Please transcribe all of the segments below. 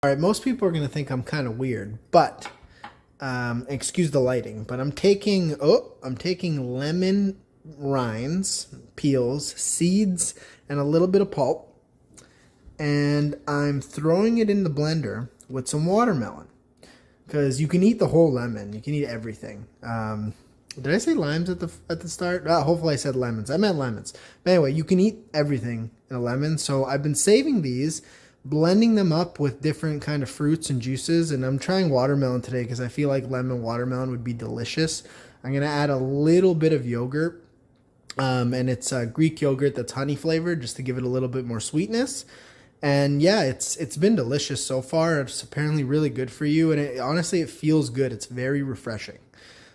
All right, most people are going to think I'm kind of weird, but excuse the lighting, but I'm taking lemon rinds, peels, seeds, and a little bit of pulp, and I'm throwing it in the blender with some watermelon, because you can eat the whole lemon. You can eat everything. Did I say limes at the start? Hopefully I said lemons. I meant lemons. But anyway, you can eat everything in a lemon. So I've been saving these, blending them up with different kind of fruits and juices. And I'm trying watermelon today because I feel like lemon watermelon would be delicious. I'm going to add a little bit of yogurt. And it's Greek yogurt that's honey flavored just to give it a little bit more sweetness. And yeah, it's been delicious so far. It's apparently really good for you. And honestly, it feels good. It's very refreshing.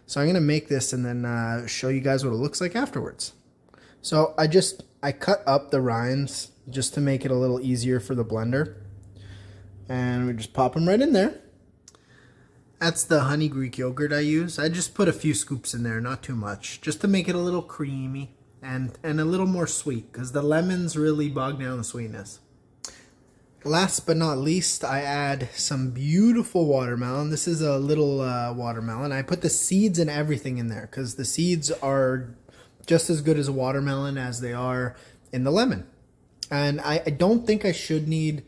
So I'm going to make this and then show you guys what it looks like afterwards. So I cut up the rinds just to make it a little easier for the blender. And we just pop them right in there. That's the honey Greek yogurt I use. I just put a few scoops in there, not too much, just to make it a little creamy and a little more sweet, because the lemons really bog down the sweetness. Last but not least, I add some beautiful watermelon. This is a little watermelon. I put the seeds and everything in there because the seeds are just as good as a watermelon as they are in the lemon. And I don't think I should need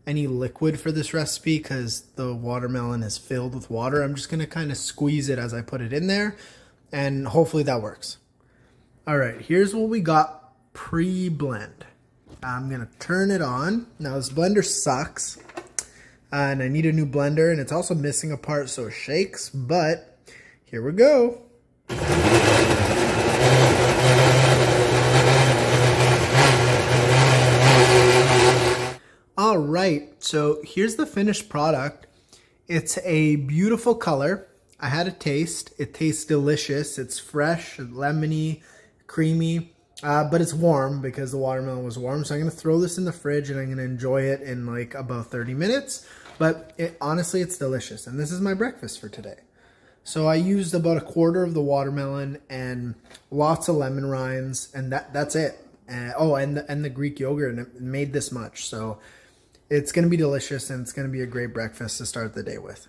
any liquid for this recipe because the watermelon is filled with water. I'm just going to kind of squeeze it as I put it in there, and hopefully that works. All right, here's what we got pre-blend. I'm going to turn it on. Now this blender sucks and I need a new blender, and it's also missing a part so it shakes, but here we go. All right, so here's the finished product. It's a beautiful color. I had a taste. It tastes delicious. It's fresh, lemony, creamy. But it's warm because the watermelon was warm. So I'm going to throw this in the fridge and I'm going to enjoy it in like about 30 minutes. But honestly, it's delicious. And this is my breakfast for today. So I used about a quarter of the watermelon and lots of lemon rinds. And that's it. And the Greek yogurt, and it made this much. So it's going to be delicious and it's going to be a great breakfast to start the day with.